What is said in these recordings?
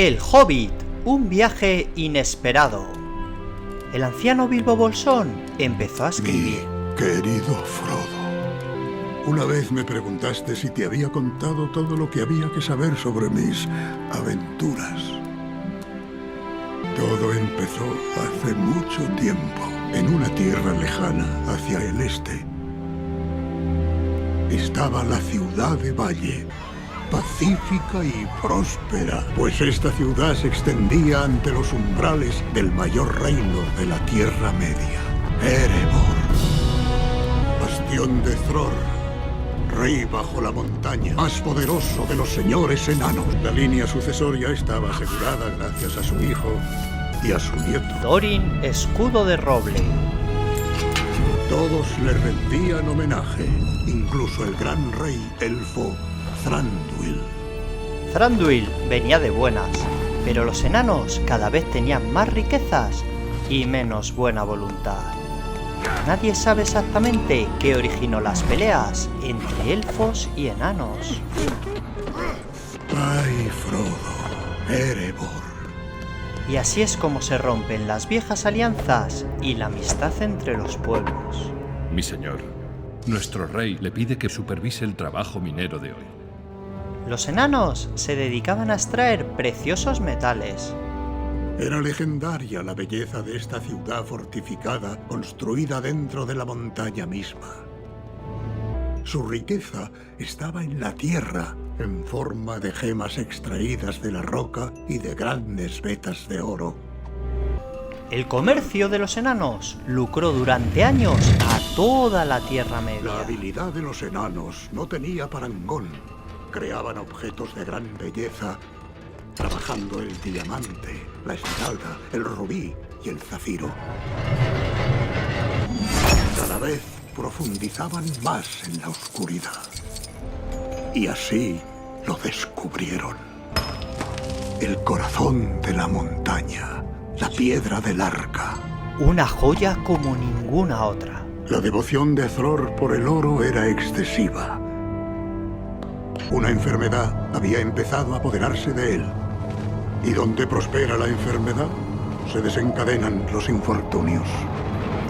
El Hobbit, un viaje inesperado. El anciano Bilbo Bolsón empezó a escribir. Mi querido Frodo, una vez me preguntaste si te había contado todo lo que había que saber sobre mis aventuras. Todo empezó hace mucho tiempo, en una tierra lejana hacia el este. Estaba la ciudad de Valle, pacífica y próspera, pues esta ciudad se extendía ante los umbrales del mayor reino de la Tierra Media, Erebor, bastión de Thror, rey bajo la montaña, más poderoso de los señores enanos. La línea sucesoria estaba asegurada gracias a su hijo y a su nieto. Thorin, escudo de roble. Todos le rendían homenaje, incluso el gran rey elfo Thranduil. Thranduil venía de buenas, pero los enanos cada vez tenían más riquezas y menos buena voluntad. Nadie sabe exactamente qué originó las peleas entre elfos y enanos. Ay, Frodo, Erebor. Y así es como se rompen las viejas alianzas y la amistad entre los pueblos. Mi señor, nuestro rey le pide que supervise el trabajo minero de hoy. Los enanos se dedicaban a extraer preciosos metales. Era legendaria la belleza de esta ciudad fortificada, construida dentro de la montaña misma. Su riqueza estaba en la tierra, en forma de gemas extraídas de la roca y de grandes vetas de oro. El comercio de los enanos lucró durante años a toda la Tierra Media. La habilidad de los enanos no tenía parangón. Creaban objetos de gran belleza, trabajando el diamante, la esmeralda, el rubí y el zafiro. Cada vez profundizaban más en la oscuridad. Y así lo descubrieron. El corazón de la montaña, la piedra del arca. Una joya como ninguna otra. La devoción de Thror por el oro era excesiva. Una enfermedad había empezado a apoderarse de él. Y donde prospera la enfermedad, se desencadenan los infortunios.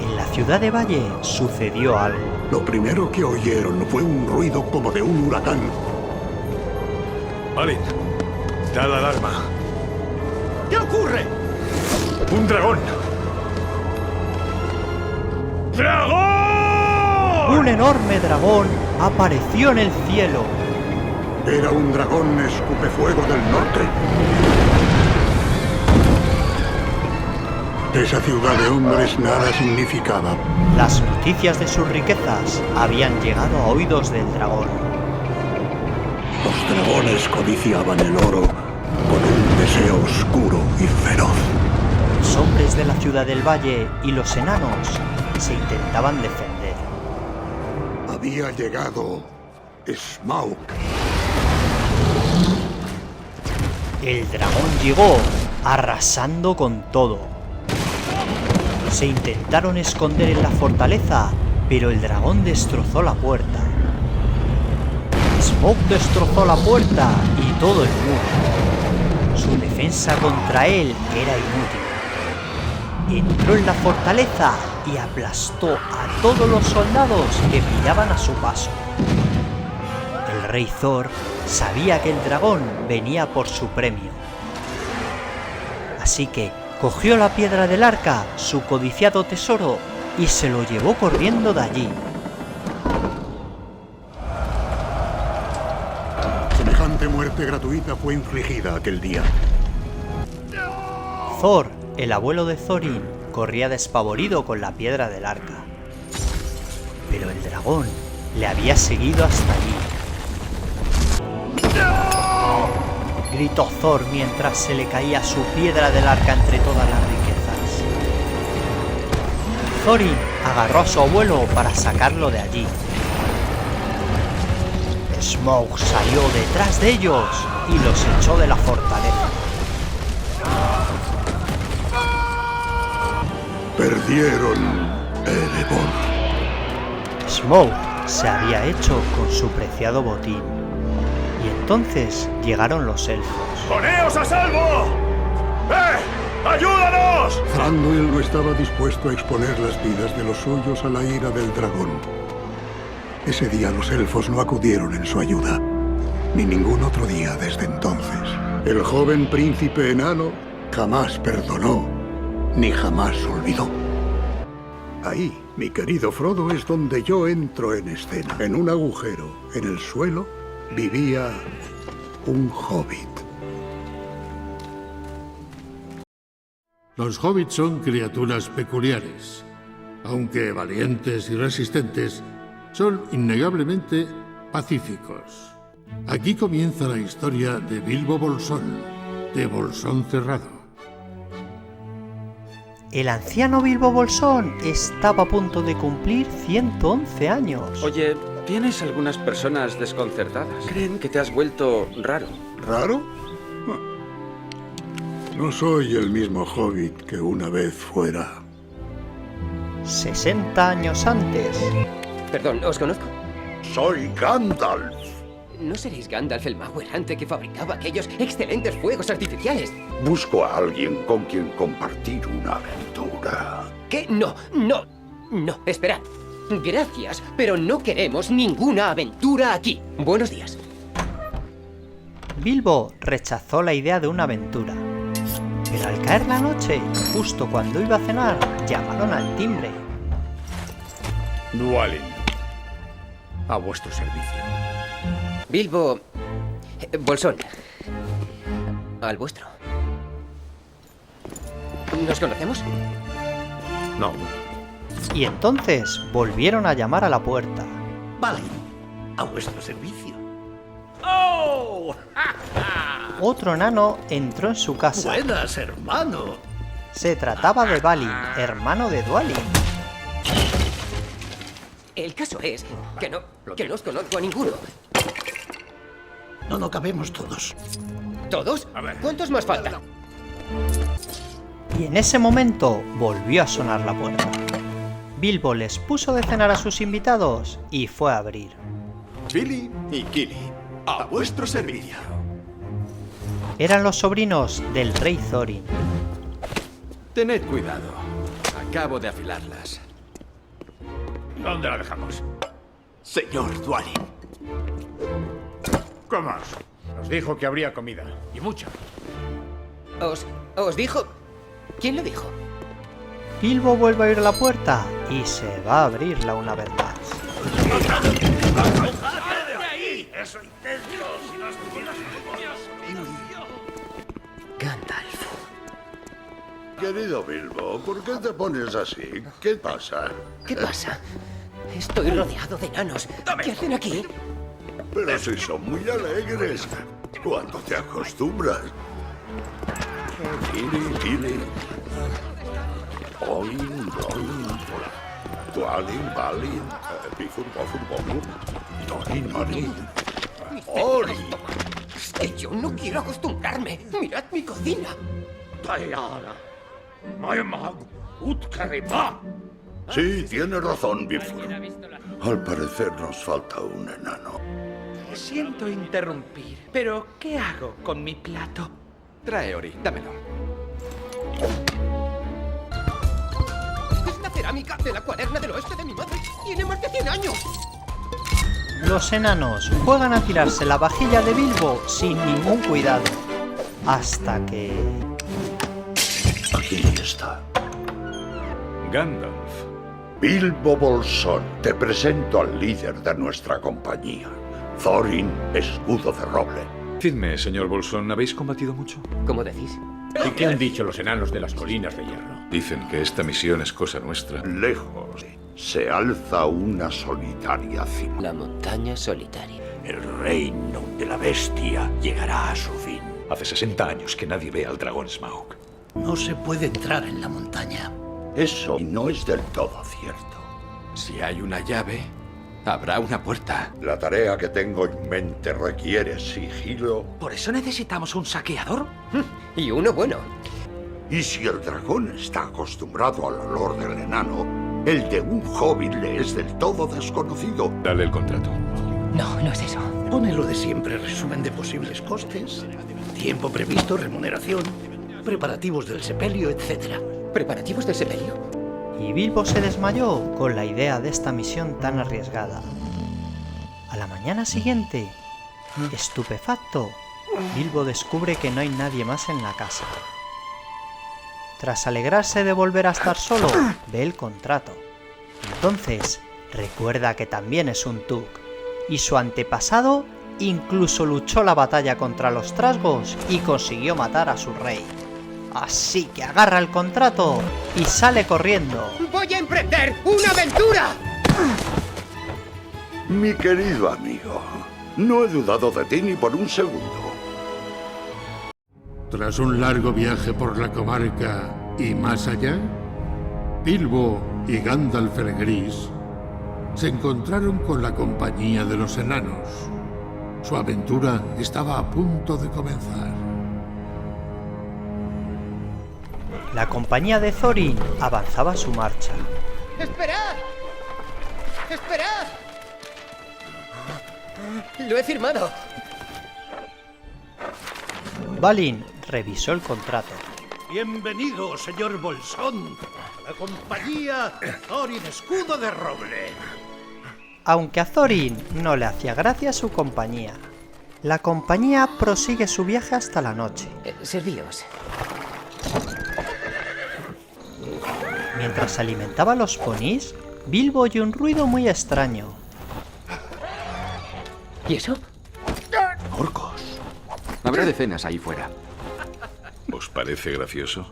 En la ciudad de Valle sucedió algo. Lo primero que oyeron fue un ruido como de un huracán. Balin, da la alarma. ¿Qué ocurre? ¡Un dragón! ¡Dragón! Un enorme dragón apareció en el cielo. Era un dragón escupefuego del norte. Esa ciudad de hombres nada significaba. Las noticias de sus riquezas habían llegado a oídos del dragón. Los dragones codiciaban el oro con un deseo oscuro y feroz. Los hombres de la ciudad del valle y los enanos se intentaban defender. Había llegado Smaug. El dragón llegó arrasando con todo. Se intentaron esconder en la fortaleza, pero el dragón destrozó la puerta. Smaug destrozó la puerta y todo el muro. Su defensa contra él era inútil. Entró en la fortaleza y aplastó a todos los soldados que pillaban a su paso. El rey Thor sabía que el dragón venía por su premio. Así que cogió la piedra del arca, su codiciado tesoro, y se lo llevó corriendo de allí. Semejante muerte gratuita fue infligida aquel día. Thor, el abuelo de Thorin, corría despavorido con la piedra del arca. Pero el dragón le había seguido hasta allí. Gritó Thor mientras se le caía su piedra del arca entre todas las riquezas. Thorin agarró a su abuelo para sacarlo de allí. Smaug salió detrás de ellos y los echó de la fortaleza. Perdieron Erebor. Smaug se había hecho con su preciado botín, y Entonces llegaron los elfos. ¡Poneos a salvo! ¡Ayúdanos! Thranduil no estaba dispuesto a exponer las vidas de los suyos a la ira del dragón. Ese día los elfos no acudieron en su ayuda, ni ningún otro día desde entonces. El joven príncipe enano jamás perdonó, ni jamás olvidó. Ahí, mi querido Frodo, es donde yo entro en escena. En un agujero en el suelo vivía un hobbit. Los hobbits son criaturas peculiares. Aunque valientes y resistentes, son innegablemente pacíficos. Aquí comienza la historia de Bilbo Bolsón, de Bolsón Cerrado. El anciano Bilbo Bolsón estaba a punto de cumplir 111 años. Oye, tienes algunas personas desconcertadas. Creen que te has vuelto raro. ¿Raro? No soy el mismo hobbit que una vez fuera. 60 años antes. Perdón, ¿os conozco? Soy Gandalf. ¿No seréis Gandalf el mago errante que fabricaba aquellos excelentes fuegos artificiales? Busco a alguien con quien compartir una aventura. ¿Qué? No, no, no, esperad. Gracias, pero no queremos ninguna aventura aquí. Buenos días. Bilbo rechazó la idea de una aventura. Pero al caer la noche, justo cuando iba a cenar, llamaron al timbre. Dwalin. A vuestro servicio. Bilbo... Bolsón. Al vuestro. ¿Nos conocemos? No. Y entonces volvieron a llamar a la puerta. Vale, a vuestro servicio. Otro enano entró en su casa. Buenas, hermano. Se trataba de Balin, hermano de Dwalin. El caso es que no os conozco a ninguno. No cabemos todos. ¿Todos? ¿Cuántos más faltan? Y en ese momento volvió a sonar la puerta. Bilbo les puso de cenar a sus invitados y fue a abrir. Billy y Kili, a vuestro servicio. Eran los sobrinos del rey Thorin. Tened cuidado. Acabo de afilarlas. ¿Dónde la dejamos? Señor Dwalin. ¿Cómo? Nos dijo que habría comida. Y mucha. ¿Os dijo? ¿Quién lo dijo? Bilbo vuelve a abrir la puerta y se va a abrirla una vez más. Gandalf. Querido Bilbo, ¿por qué te pones así? ¿Qué pasa? ¿Qué pasa? Estoy rodeado de enanos. ¿Qué hacen aquí? Pero si son muy alegres. ¿Cuándo te acostumbras? Kili. Oin, Dwalin, Balin, Bifurbo, Torin. Ori. Es que yo no quiero acostumbrarme. Mirad mi cocina. Sí, tienes razón, Bifur. Al parecer nos falta un enano. Siento interrumpir, pero ¿qué hago con mi plato? Trae, Ori, dámelo. Es la cerámica de la cuaderna del oeste de mi madre. Tiene más de 100 años. Los enanos juegan a tirarse la vajilla de Bilbo sin ningún cuidado. Hasta que... Aquí está. Gandalf. Bilbo Bolsón, te presento al líder de nuestra compañía. Thorin, escudo de roble. Decidme, señor Bolsón, ¿habéis combatido mucho? ¿Cómo decís? ¿Y qué han dicho los enanos de las colinas de hierro? Dicen que esta misión es cosa nuestra. Lejos se alza una solitaria cima. La montaña solitaria. El reino de la bestia llegará a su fin. Hace 60 años que nadie ve al dragón Smaug. No se puede entrar en la montaña. Eso no es del todo cierto. Si hay una llave, habrá una puerta. La tarea que tengo en mente requiere sigilo. ¿Por eso necesitamos un saqueador? Y uno bueno. Y si el dragón está acostumbrado al olor del enano, el de un hobbit le es del todo desconocido. Dale el contrato. No es eso. Pone lo de siempre, resumen de posibles costes, tiempo previsto, remuneración, preparativos del sepelio, etc. ¿Preparativos del sepelio? Y Bilbo se desmayó con la idea de esta misión tan arriesgada. A la mañana siguiente, estupefacto, Bilbo descubre que no hay nadie más en la casa. Tras alegrarse de volver a estar solo, ve el contrato. Entonces, recuerda que también es un Took, y su antepasado incluso luchó la batalla contra los trasgos y consiguió matar a su rey. Así que agarra el contrato y sale corriendo. ¡Voy a emprender una aventura! Mi querido amigo, no he dudado de ti ni por un segundo. Tras un largo viaje por la comarca y más allá, Bilbo y Gandalf el Gris se encontraron con la compañía de los enanos. Su aventura estaba a punto de comenzar. La compañía de Thorin avanzaba su marcha. ¡Esperad! ¡Esperad! ¡Lo he firmado! Balin revisó el contrato. Bienvenido, señor Bolsón, a la compañía Thorin Escudo de Roble. Aunque a Thorin no le hacía gracia su compañía, la compañía prosigue su viaje hasta la noche. Servíos. Mientras alimentaba a los ponis, Bilbo oyó un ruido muy extraño. ¿Y eso? Orcos. Habrá decenas ahí fuera. ¿Os parece gracioso?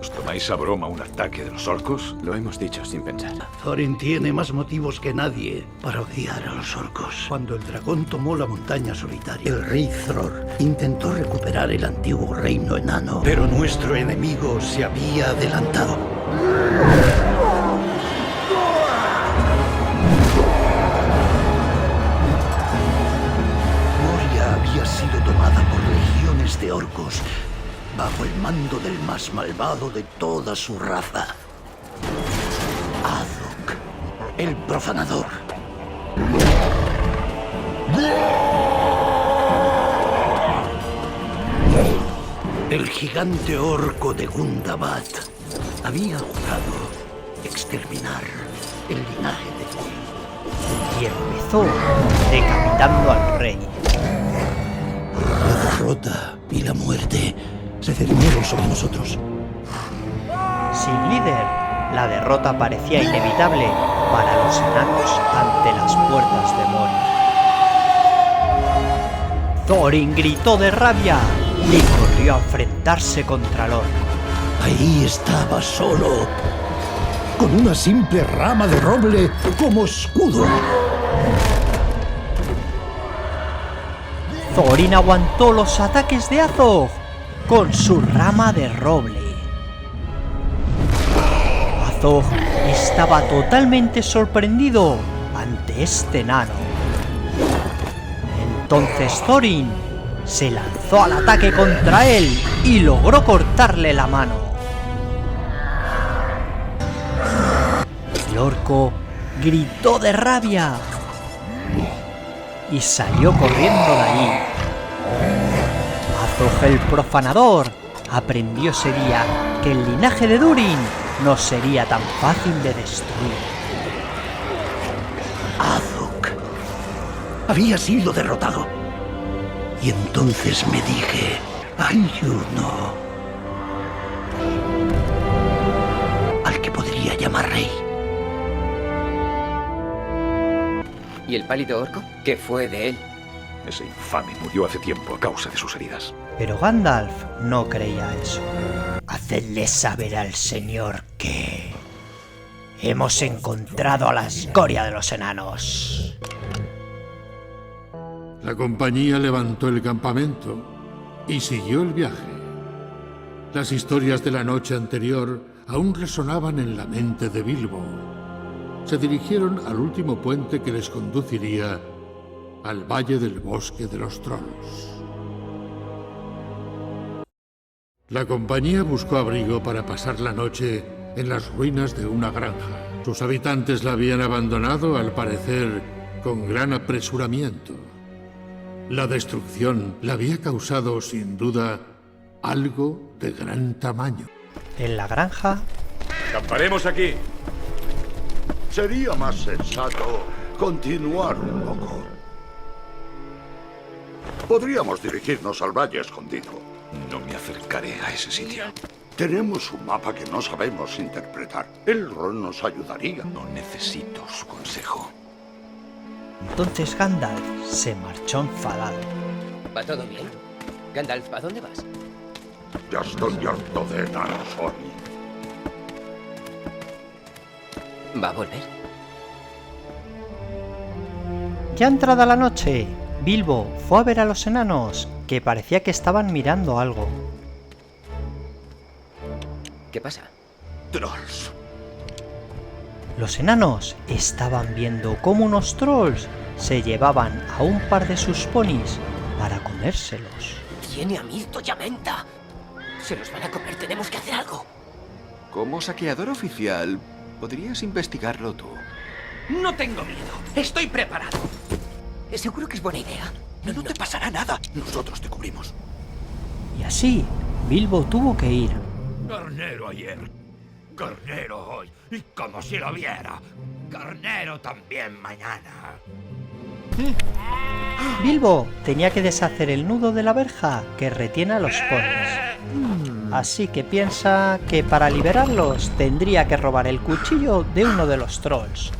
¿Os tomáis a broma un ataque de los orcos? Lo hemos dicho sin pensar. Thorin tiene más motivos que nadie para odiar a los orcos. Cuando el dragón tomó la montaña solitaria, el rey Thror intentó recuperar el antiguo reino enano, pero nuestro enemigo se había adelantado. Moria había sido tomada por legiones de orcos bajo el mando del más malvado de toda su raza, Azog, el profanador. El gigante orco de Gundabad había jurado exterminar el linaje de Y empezó decapitando al rey. La derrota y la muerte se cernieron sobre nosotros. Sin líder, la derrota parecía inevitable para los enanos ante las puertas de Moria. Thorin gritó de rabia y corrió a enfrentarse contra el orco. Ahí estaba solo, con una simple rama de roble como escudo. Thorin aguantó los ataques de Azog con su rama de roble. Azog estaba totalmente sorprendido ante este enano. Entonces Thorin se lanzó al ataque contra él y logró cortarle la mano. El orco gritó de rabia y salió corriendo de allí. Azog el profanador aprendió ese día que el linaje de Durin no sería tan fácil de destruir. Azog había sido derrotado. Y entonces me dije, hay uno al que podría llamar rey. ¿Y el pálido orco? ¿Qué fue de él? Ese infame murió hace tiempo a causa de sus heridas. Pero Gandalf no creía eso. Hacedle saber al señor que hemos encontrado a la escoria de los enanos. La compañía levantó el campamento y siguió el viaje. Las historias de la noche anterior aún resonaban en la mente de Bilbo. Se dirigieron al último puente que les conduciría al Valle del Bosque de los Trolls. La compañía buscó abrigo para pasar la noche en las ruinas de una granja. Sus habitantes la habían abandonado, al parecer, con gran apresuramiento. La destrucción la había causado, sin duda, algo de gran tamaño. En la granja... Acamparemos aquí. Sería más sensato continuar un poco. Podríamos dirigirnos al Valle Escondido. No me acercaré a ese sitio. Tenemos un mapa que no sabemos interpretar. El rol nos ayudaría. No necesito su consejo. Entonces Gandalf se marchó enfadado. ¿Va todo bien? Gandalf, ¿a dónde vas? Ya estoy harto de enanos hoy. ¿Va a volver? Ya entrada la noche, Bilbo fue a ver a los enanos, que parecía que estaban mirando algo. ¿Qué pasa? Trolls. Los enanos estaban viendo cómo unos trolls se llevaban a un par de sus ponis para comérselos. Tiene a Mirto y a Menta. Se los van a comer, tenemos que hacer algo. Como saqueador oficial, podrías investigarlo tú. No tengo miedo. Estoy preparado. Seguro que es buena idea. No te pasará nada. Nosotros te cubrimos. Y así, Bilbo tuvo que ir. Carnero ayer, carnero hoy, y como si lo viera, carnero también mañana. Bilbo tenía que deshacer el nudo de la verja que retiene a los ponis. Así que piensa que para liberarlos tendría que robar el cuchillo de uno de los trolls,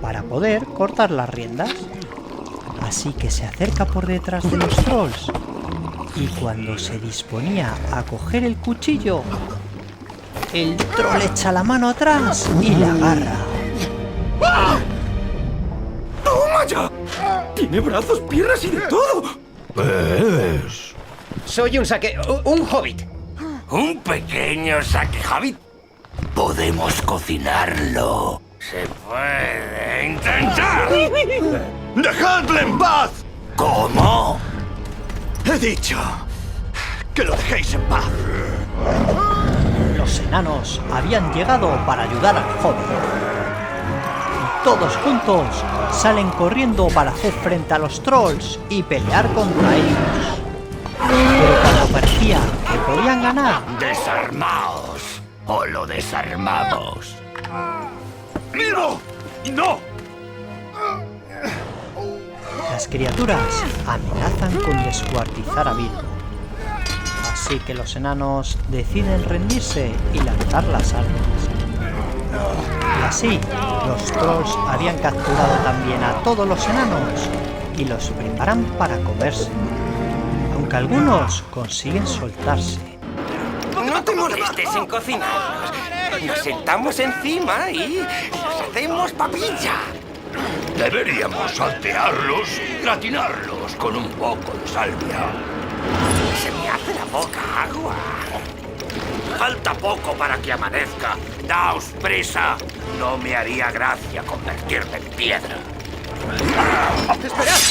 para poder cortar las riendas. Así que se acerca por detrás de los trolls, y cuando se disponía a coger el cuchillo, el troll echa la mano atrás y la agarra. ¡Toma ya! ¡Tiene brazos, piernas y de todo! ¿Ves? Soy un hobbit. ¿Un pequeño saque-hobbit? Podemos cocinarlo. Se puede intentar. ¡Dejadle en paz! ¿Cómo? He dicho que lo dejéis en paz. Los enanos habían llegado para ayudar al hobbit. Y todos juntos salen corriendo para hacer frente a los trolls y pelear contra ellos. Pero cuando parecía que podían ganar... ¡Desarmaos! ¡O lo desarmamos! ¡Bilbo! ¡No! Las criaturas amenazan con descuartizar a Bilbo. Así que los enanos deciden rendirse y lanzar las armas. Y así, los trolls habían capturado también a todos los enanos y los preparan para comerse. Aunque algunos consiguen soltarse. No te molestes en cocinarlos. Nos sentamos encima y los hacemos papilla. Deberíamos saltearlos y gratinarlos con un poco de salvia. Se me hace la boca agua. Falta poco para que amanezca. Daos prisa. No me haría gracia convertirme en piedra. ¡Esperad!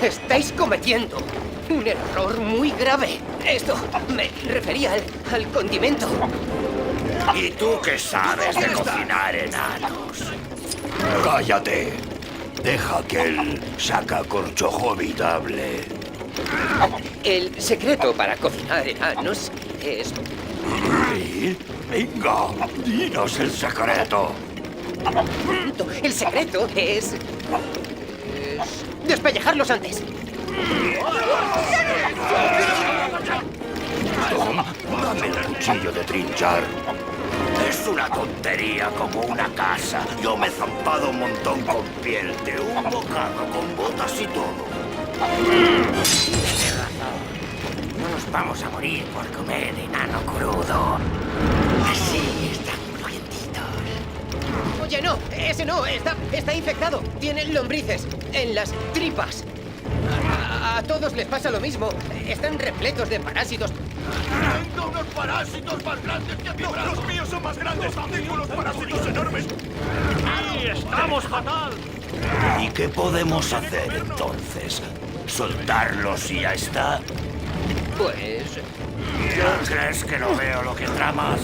Estáis cometiendo un error muy grave. Esto me refería al condimento. ¿Y tú qué sabes de cocinar enanos? Cállate. Deja que el sacacorchohobbit hable. El secreto para cocinar enanos es... ¿Sí? Venga, dinos el secreto. El secreto es despellejarlos antes. Tom, dame el cuchillo de trinchar. Es una tontería como una casa. Yo me he zampado un montón con piel de un bocado, con botas y todo. Tienes razón. No nos vamos a morir por comer enano crudo. Así están crujientitos. Oye, no, ese no, está infectado. Tiene lombrices en las tripas. A todos les pasa lo mismo. Están repletos de parásitos. ¡Tengo unos parásitos más grandes que mi brazo! ¡Los míos son más grandes! ¡Tengo unos parásitos enormes! ¡Sí, estamos fatal! ¿Y qué podemos hacer entonces? ¿Soltarlos y ya está? Pues... ¿Crees que no veo lo que tramas?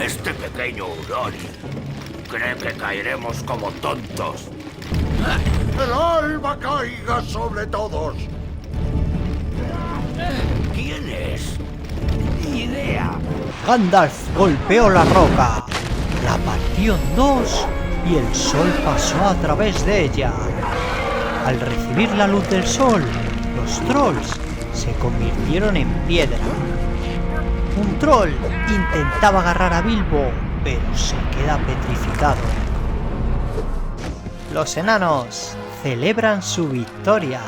Este pequeño hurón cree que caeremos como tontos. ¡El alba caiga sobre todos! ¿Quién es? Ni idea. Gandalf golpeó la roca, la partió en dos y el sol pasó a través de ella. Al recibir la luz del sol, los trolls se convirtieron en piedra. Un troll intentaba agarrar a Bilbo, pero se queda petrificado. Los enanos celebran su victoria.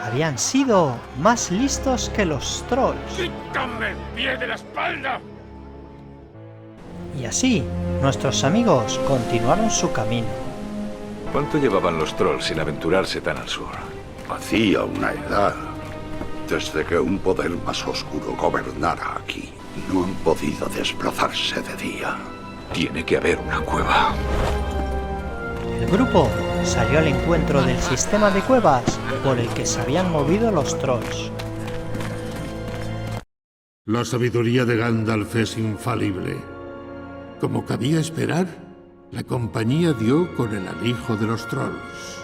Habían sido más listos que los trolls. ¡Quítame el pie de la espalda! Y así, nuestros amigos continuaron su camino. ¿Cuánto llevaban los trolls sin aventurarse tan al sur? Hacía una edad. Desde que un poder más oscuro gobernara aquí, no han podido desplazarse de día. Tiene que haber una cueva. El grupo salió al encuentro del sistema de cuevas por el que se habían movido los trolls. La sabiduría de Gandalf es infalible. Como cabía esperar, la compañía dio con el alijo de los trolls.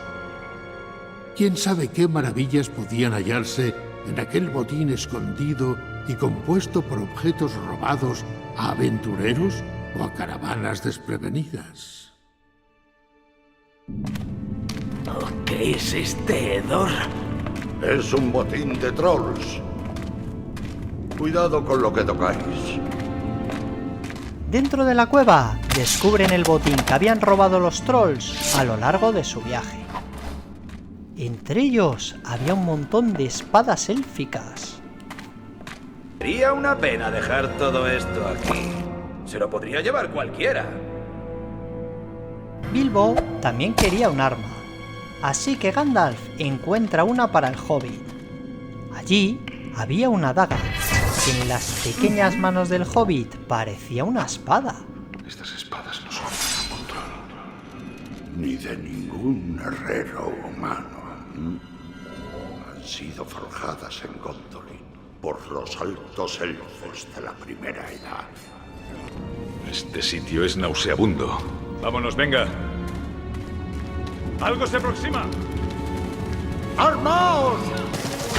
¿Quién sabe qué maravillas podían hallarse en aquel botín escondido y compuesto por objetos robados a aventureros o a caravanas desprevenidas? ¿Qué es este hedor? Es un botín de trolls. Cuidado con lo que tocáis. Dentro de la cueva descubren el botín que habían robado los trolls a lo largo de su viaje. Entre ellos había un montón de espadas élficas. Sería una pena dejar todo esto aquí. Se lo podría llevar cualquiera. Bilbo también quería un arma, así que Gandalf encuentra una para el hobbit. Allí había una daga, que en las pequeñas manos del hobbit parecía una espada. Estas espadas no son de control. Ni de ningún herrero humano. Han sido forjadas en Gondolin por los altos elfos de la Primera Edad. Este sitio es nauseabundo. Vámonos, venga. ¡Algo se aproxima! ¡Armaos!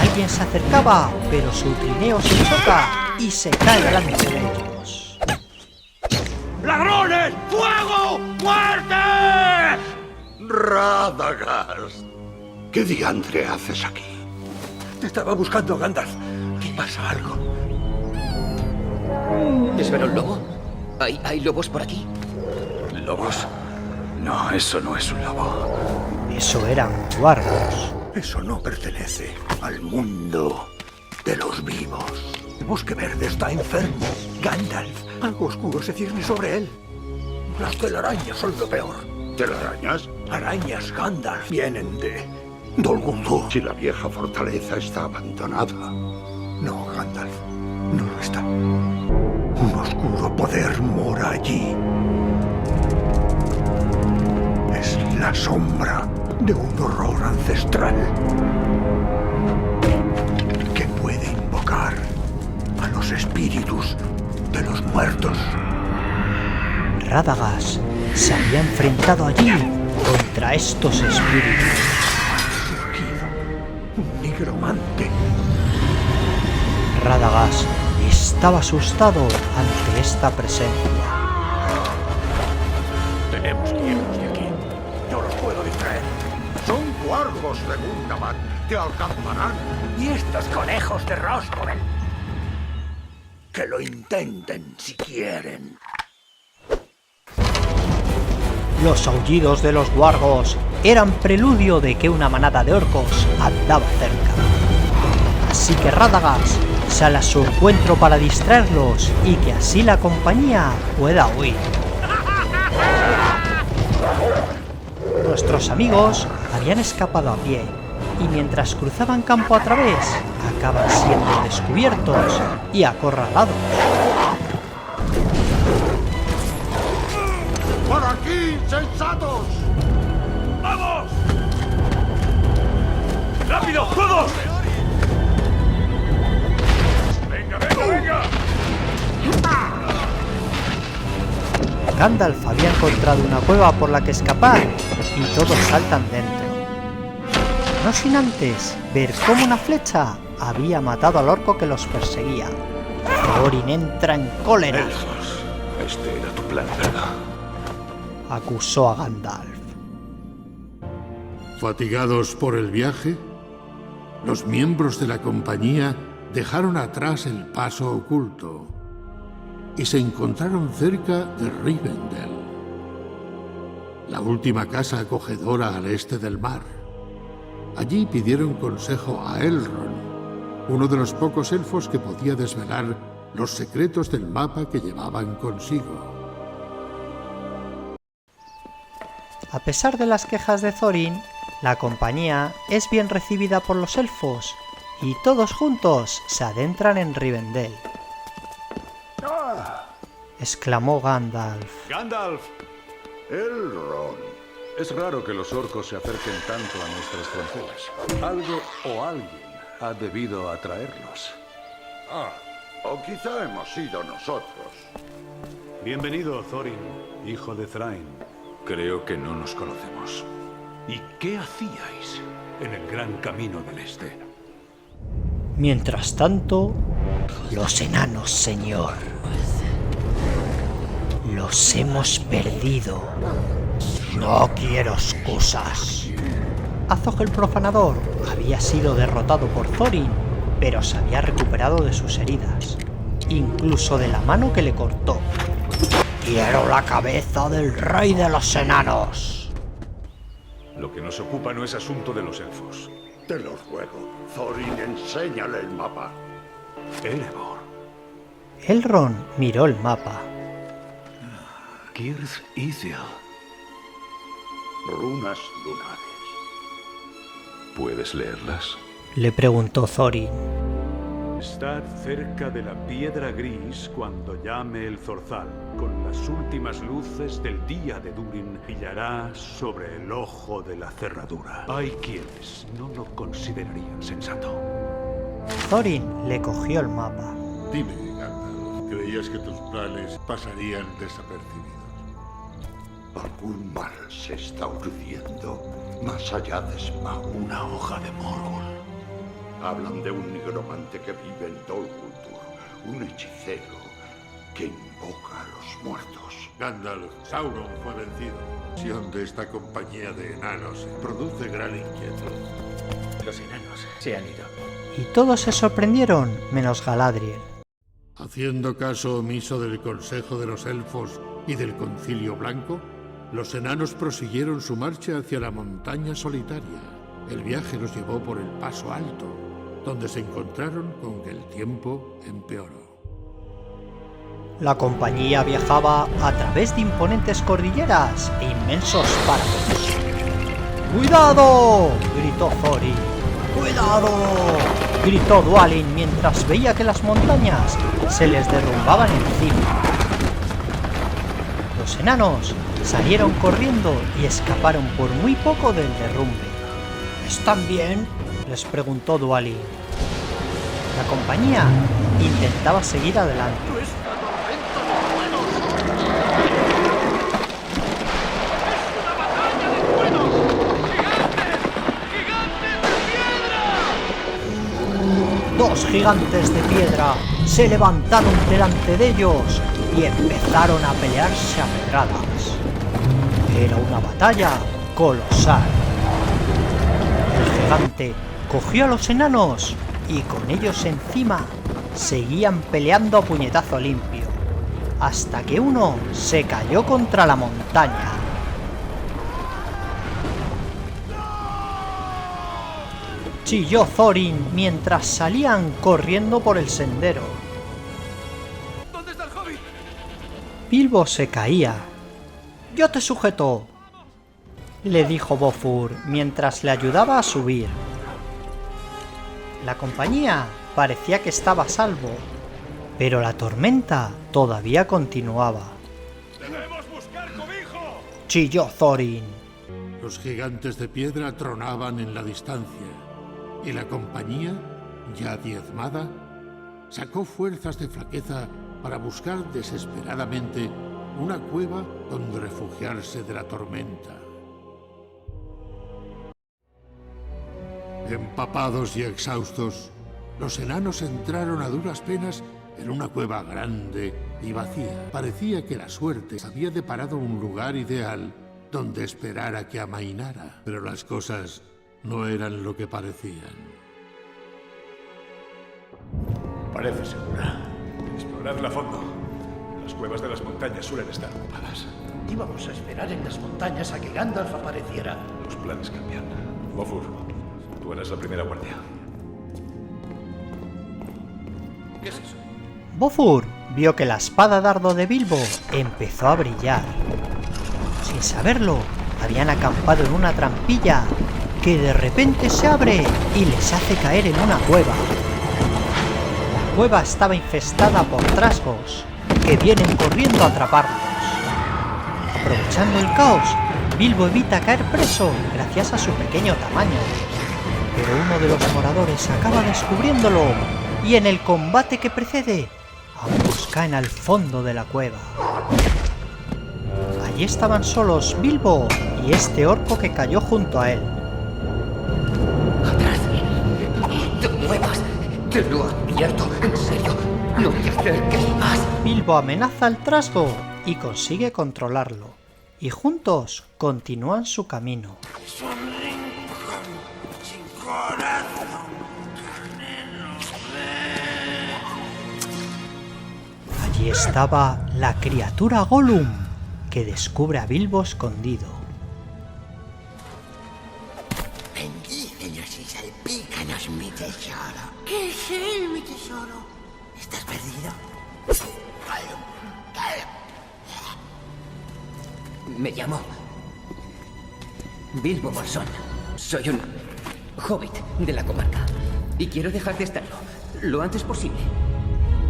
Alguien se acercaba, pero su trineo se choca y se cae delante de ellos. ¡Ladrones! ¡Fuego! ¡Muerte! Radagast, ¿qué diantre haces aquí? Te estaba buscando, Gandalf. ¿Qué pasa algo? ¿Es ver un lobo? ¿Hay lobos por aquí? ¿Lobos? No, eso no es un lobo. Eso eran guardos. Eso no pertenece al mundo de los vivos. El bosque verde está enfermo. Gandalf, algo oscuro se cierne sobre él. Las telarañas son lo peor. ¿Telarañas? Arañas, Gandalf, vienen de Dol Guldur. Si la vieja fortaleza está abandonada. No, Gandalf, no lo está. Un oscuro poder mora allí. Es la sombra de un horror ancestral que puede invocar a los espíritus de los muertos. Radagast se había enfrentado allí contra estos espíritus. Un nigromante. Radagast estaba asustado ante esta presencia. Tenemos que irnos de aquí. No los puedo distraer. Son guardos de Gundaman. Te alcanzarán. Y estos conejos de Roscommon. Que lo intenten si quieren. Los aullidos de los guardos eran preludio de que una manada de orcos andaba cerca. Así que Radagast sale a su encuentro para distraerlos y que así la compañía pueda huir. Nuestros amigos habían escapado a pie y mientras cruzaban campo a través acaban siendo descubiertos y acorralados. ¡Por aquí, insensatos! ¡Vamos! ¡Rápido, todos! ¡Venga, venga, venga! Gandalf había encontrado una cueva por la que escapar y todos saltan dentro. No sin antes ver cómo una flecha había matado al orco que los perseguía. Thorin entra en cólera. Elfos, este era tu plan, ¿verdad? Acusó a Gandalf. Fatigados por el viaje, los miembros de la compañía dejaron atrás el paso oculto y se encontraron cerca de Rivendell, la última casa acogedora al este del mar. Allí pidieron consejo a Elrond, uno de los pocos elfos que podía desvelar los secretos del mapa que llevaban consigo. A pesar de las quejas de Thorin, la compañía es bien recibida por los elfos y todos juntos se adentran en Rivendell. Exclamó Gandalf. ¡Gandalf! Elrond. Es raro que los orcos se acerquen tanto a nuestras fronteras. Algo o alguien ha debido atraerlos. O quizá hemos sido nosotros. Bienvenido, Thorin, hijo de Thrain. Creo que no nos conocemos. ¿Y qué hacíais en el gran camino del este? Mientras tanto, los enanos, señor. Los hemos perdido. No quiero excusas. Azog el Profanador había sido derrotado por Thorin, pero se había recuperado de sus heridas, incluso de la mano que le cortó. ¡Quiero la cabeza del rey de los enanos! Lo que nos ocupa no es asunto de los elfos. Te lo ruego, Thorin, enséñale el mapa. Erebor. Elrond miró el mapa. Cirith Ithil. Runas lunares. ¿Puedes leerlas? Le preguntó Thorin. Estad cerca de la piedra gris cuando llame el zorzal. Con las últimas luces del día de Durin brillará sobre el ojo de la cerradura. Hay quienes no lo considerarían sensato. Thorin le cogió el mapa. Dime, Gandalf, ¿creías que tus planes pasarían desapercibidos? Algún mal se está urdiendo más allá de Smaug. Una hoja de Morgul. Hablan de un nigromante que vive en Dol Guldur, un hechicero que invoca a los muertos. Gandalf, Sauron fue vencido. La acción de esta compañía de enanos produce gran inquietud. Los enanos se han ido. Y todos se sorprendieron, menos Galadriel. Haciendo caso omiso del consejo de los elfos y del Concilio Blanco, los enanos prosiguieron su marcha hacia la montaña solitaria. El viaje los llevó por el Paso Alto, donde se encontraron con que el tiempo empeoró. La compañía viajaba a través de imponentes cordilleras e inmensos páramos. ¡Cuidado!, gritó Thorin. ¡Cuidado!, gritó Dwalin mientras veía que las montañas se les derrumbaban encima. Los enanos salieron corriendo y escaparon por muy poco del derrumbe. ¿Están bien?, les preguntó Dwalin. La compañía intentaba seguir adelante. Dos gigantes de piedra se levantaron delante de ellos y empezaron a pelearse a pedradas. Era una batalla colosal. El gigante cogió a los enanos y con ellos encima seguían peleando a puñetazo limpio, hasta que uno se cayó contra la montaña. Chilló Thorin mientras salían corriendo por el sendero. ¿Dónde está el hobbit? Bilbo se caía. «Yo te sujeto», le dijo Bofur mientras le ayudaba a subir. La compañía parecía que estaba a salvo, pero la tormenta todavía continuaba. ¡Debemos buscar cobijo! Chilló Thorin. Los gigantes de piedra tronaban en la distancia, y la compañía, ya diezmada, sacó fuerzas de flaqueza para buscar desesperadamente una cueva donde refugiarse de la tormenta. Empapados y exhaustos, los enanos entraron a duras penas en una cueva grande y vacía. Parecía que la suerte había deparado un lugar ideal donde esperar a que amainara. Pero las cosas no eran lo que parecían. Parece segura. Exploradla a fondo. Las cuevas de las montañas suelen estar ocupadas. Íbamos a esperar en las montañas a que Gandalf apareciera. Los planes cambian. Bofur, tú eres la primera guardia. ¿Qué es eso? Bofur vio que la espada dardo de Bilbo empezó a brillar. Sin saberlo, habían acampado en una trampilla que de repente se abre y les hace caer en una cueva. La cueva estaba infestada por trasgos que vienen corriendo a atraparlos. Aprovechando el caos, Bilbo evita caer preso gracias a su pequeño tamaño. Pero uno de los moradores acaba descubriéndolo y en el combate que precede, ambos caen al fondo de la cueva. Allí estaban solos Bilbo y este orco que cayó junto a él. ¡Atrás! ¡No te muevas! ¡Te lo advierto! ¡En serio! ¡No te acerques más! Bilbo amenaza al trasgo y consigue controlarlo. Y juntos continúan su camino. Es un rincón sin corazón, Allí estaba la criatura Gollum, que descubre a Bilbo escondido. Bendícenos y salpícanos, mi tesoro. ¿Qué es él, mi tesoro? ¿Estás perdido? Me llamo Bilbo Bolsón. Soy un hobbit de la comarca y quiero dejar de estarlo lo antes posible.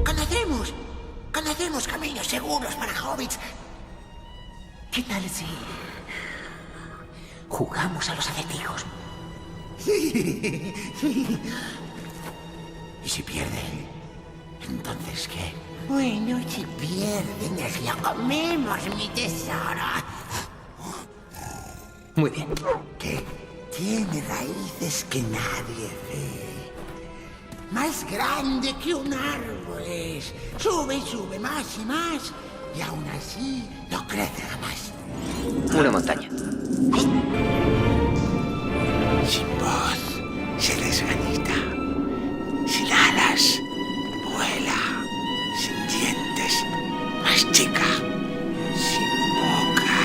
Conocemos caminos seguros para hobbits. ¿Qué tal si jugamos a los acertijos? ¿Y si pierden? ¿Entonces qué? Bueno, si pierden, nos lo comemos, mi tesoro. Muy bien. Que tiene raíces que nadie ve. Más grande que un árbol es. Sube y sube más y más. Y aún así no crece jamás. Una montaña. Sin voz, se desvanita. Sin alas, vuela. Sin dientes, mastica. Sin boca,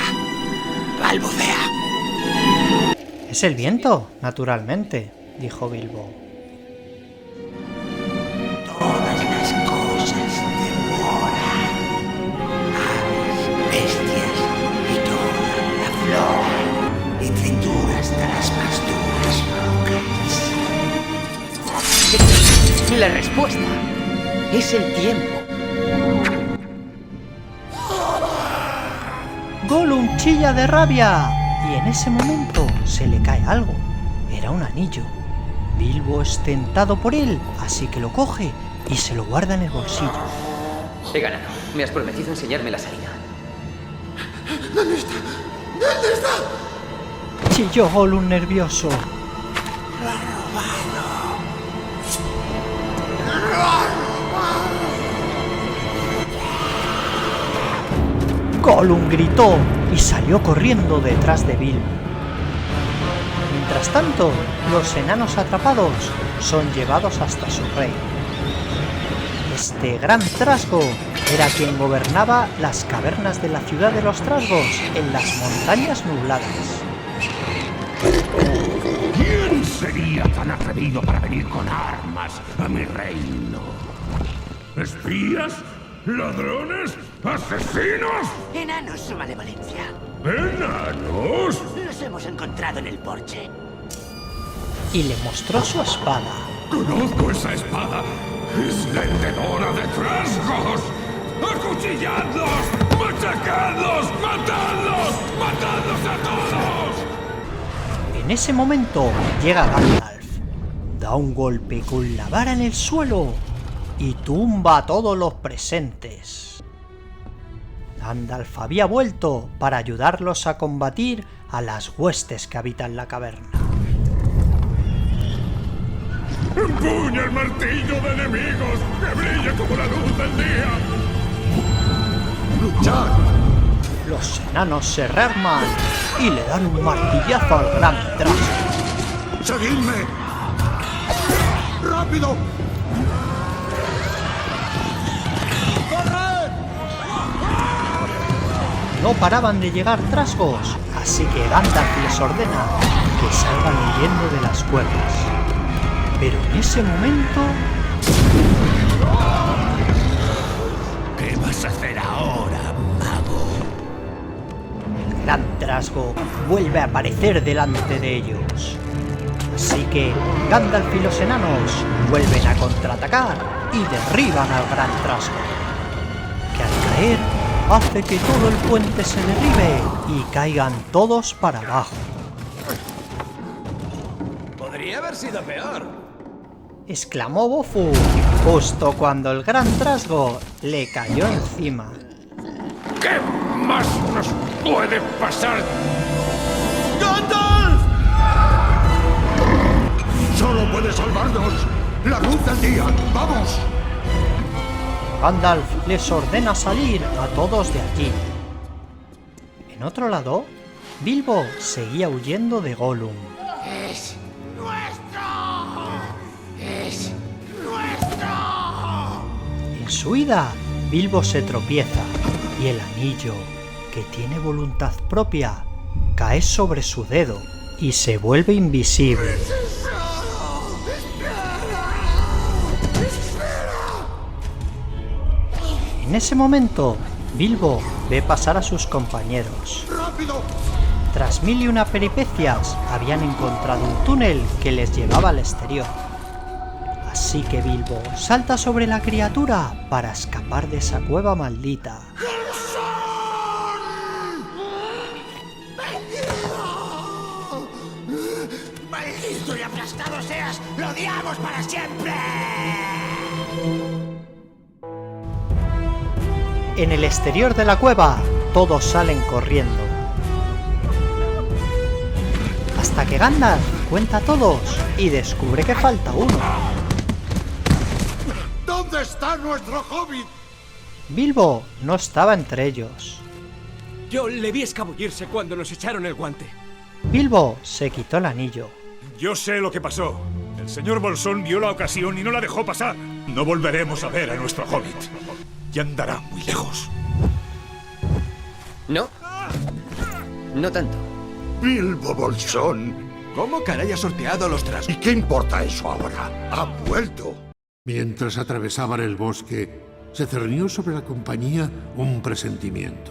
balbucea. Es el viento, naturalmente, dijo Bilbo. Todas las cosas devoran. Aves, bestias y toda la flor. Y tritura hasta las más duras rocas. La respuesta es el tiempo. Gollum chilla de rabia y en ese momento se le cae algo. Era un anillo. Bilbo es tentado por él, así que lo coge y se lo guarda en el bolsillo. He ganado. Me has prometido enseñarme la salida. ¿Dónde está? ¿Dónde está? Chilló Gollum nervioso. Lo ha robado. Gollum gritó y salió corriendo detrás de Bilbo. Mientras tanto, los enanos atrapados son llevados hasta su rey. Este gran trasgo era quien gobernaba las cavernas de la ciudad de los trasgos en las montañas nubladas. ¿Quién sería tan atrevido para venir con armas a mi reino? ¿Espías? ¿Ladrones? ¿Asesinos? Enanos, su malevolencia. ¿Enanos? Los hemos encontrado en el porche. Y le mostró su espada. ¡Conozco esa espada! ¡Es la hendedora de trasgos! ¡Acuchilladlos! ¡Machacadlos! ¡Matadlos! ¡Matadlos a todos! En ese momento llega Gandalf, da un golpe con la vara en el suelo y tumba a todos los presentes. Gandalf había vuelto para ayudarlos a combatir a las huestes que habitan la caverna. ¡Empuña el martillo de enemigos que brille como la luz del día! ¡Luchad! Los enanos se rearman y le dan un martillazo al gran Trasgo. ¡Seguidme! ¡Rápido! No paraban de llegar Trasgos, así que Gandalf les ordena que salgan huyendo de las cuevas. Pero en ese momento... ¿Qué vas a hacer ahora, mago? El gran Trasgo vuelve a aparecer delante de ellos. Así que Gandalf y los enanos vuelven a contraatacar y derriban al gran Trasgo, que al caer hace que todo el puente se derribe y caigan todos para abajo. Podría haber sido peor. Exclamó Bofu, justo cuando el gran Trasgo le cayó encima. ¿Qué más nos puede pasar? ¡Gandalf! ¡Solo puede salvarnos la luz del día! ¡Vamos! Gandalf les ordena salir a todos de allí. En otro lado, Bilbo seguía huyendo de Gollum. ¡Es nuestro! ¡Es nuestro! En su huida, Bilbo se tropieza y el anillo, que tiene voluntad propia, cae sobre su dedo y se vuelve invisible. En ese momento, Bilbo ve pasar a sus compañeros. ¡Rápido! Tras 1001 peripecias, habían encontrado un túnel que les llevaba al exterior. Así que Bilbo salta sobre la criatura para escapar de esa cueva maldita. ¡Maldito y aplastado seas! ¡Lo odiamos para siempre! En el exterior de la cueva, todos salen corriendo. Hasta que Gandalf cuenta a todos y descubre que falta uno. ¿Dónde está nuestro hobbit? Bilbo no estaba entre ellos. Yo le vi escabullirse cuando nos echaron el guante. Bilbo se quitó el anillo. Yo sé lo que pasó. El señor Bolsón vio la ocasión y no la dejó pasar. No volveremos a ver a nuestro hobbit. Y andará muy lejos. No. No tanto. Bilbo Bolsón. ¿Cómo caray ha sorteado los tras? ¿Y qué importa eso ahora? Ha vuelto. Mientras atravesaban el bosque, se cernió sobre la compañía un presentimiento.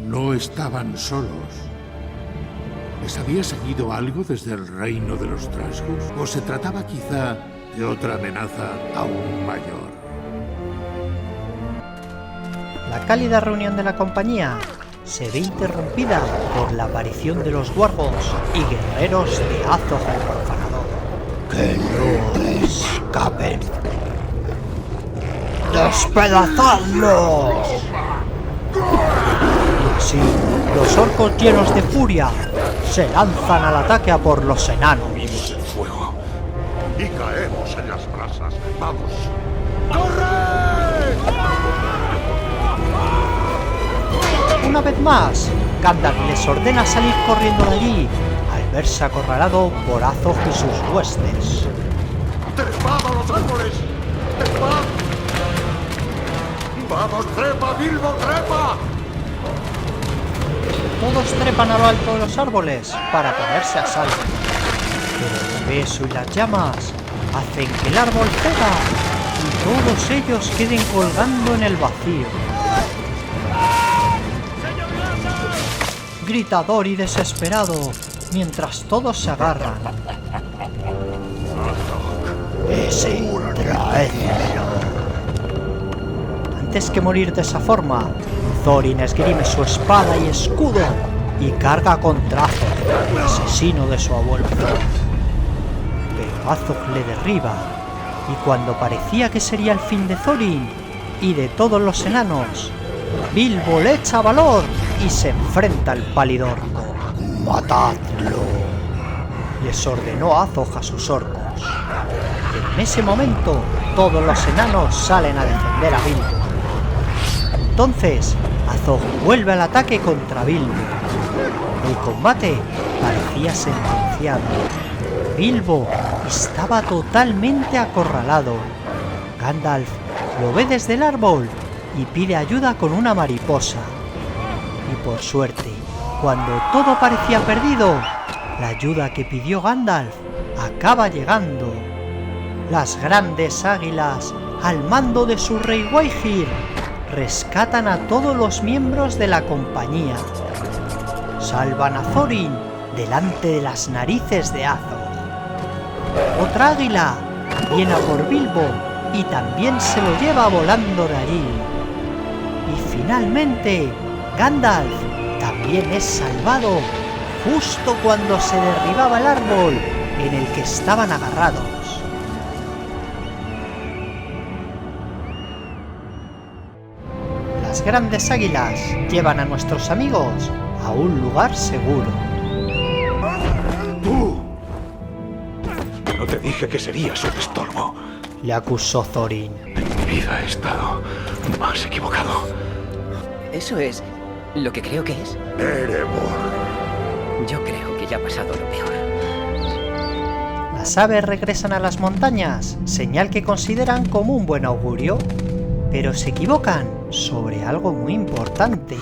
No estaban solos. ¿Les había seguido algo desde el reino de los Trasgos? ¿O se trataba quizá de otra amenaza aún mayor? La cálida reunión de la compañía se ve interrumpida por la aparición de los dwargos y guerreros de Azog el Profanador. ¡Que no escapen! ¡Despedazadlos! Y así, los orcos llenos de furia se lanzan al ataque a por los enanos. Vimos el fuego y caemos en las brasas. ¡Vamos! ¡Corre! Una vez más, Gandalf les ordena salir corriendo de allí al verse acorralado por Azog y sus huestes. ¡Trepad a los árboles! ¡Trepad! ¡Vamos, trepa, Bilbo, trepa! Todos trepan a lo alto de los árboles para ponerse a salvo. Pero el beso y las llamas hacen que el árbol ceda y todos ellos queden colgando en el vacío. Gritador y desesperado, mientras todos se agarran. ¡Traédmelo! Antes que morir de esa forma, Thorin esgrime su espada y escudo y carga contra Azog, el asesino de su abuelo. Pero Azog le derriba, y cuando parecía que sería el fin de Thorin y de todos los enanos, Bilbo le echa valor y se enfrenta al Palidorco. ¡Matadlo! Les ordenó Azog a sus orcos. Pero En ese momento, todos los enanos salen a defender a Bilbo. Entonces, Azog vuelve al ataque contra Bilbo. El combate parecía sentenciado. Bilbo estaba totalmente acorralado. Gandalf lo ve desde el árbol y pide ayuda con una mariposa. Y por suerte, cuando todo parecía perdido, la ayuda que pidió Gandalf acaba llegando. Las grandes águilas, al mando de su rey Waihir, rescatan a todos los miembros de la compañía. Salvan a Thorin delante de las narices de Azog. Otra águila viene a por Bilbo y también se lo lleva volando de allí. Y finalmente, Gandalf también es salvado justo cuando se derribaba el árbol en el que estaban agarrados. Las grandes águilas llevan a nuestros amigos a un lugar seguro. ¡Tú! No te dije que serías un estorbo. Le acusó Thorin. En mi vida he estado más equivocado. ¿Eso es lo que creo que es? Erebor. Yo creo que ya ha pasado lo peor. Las aves regresan a las montañas, señal que consideran como un buen augurio, pero se equivocan sobre algo muy importante.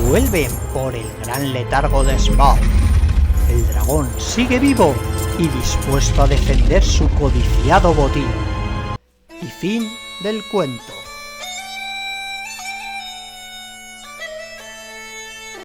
Vuelven por el gran letargo de Smaug. El dragón sigue vivo y dispuesto a defender su codiciado botín. Y fin del cuento.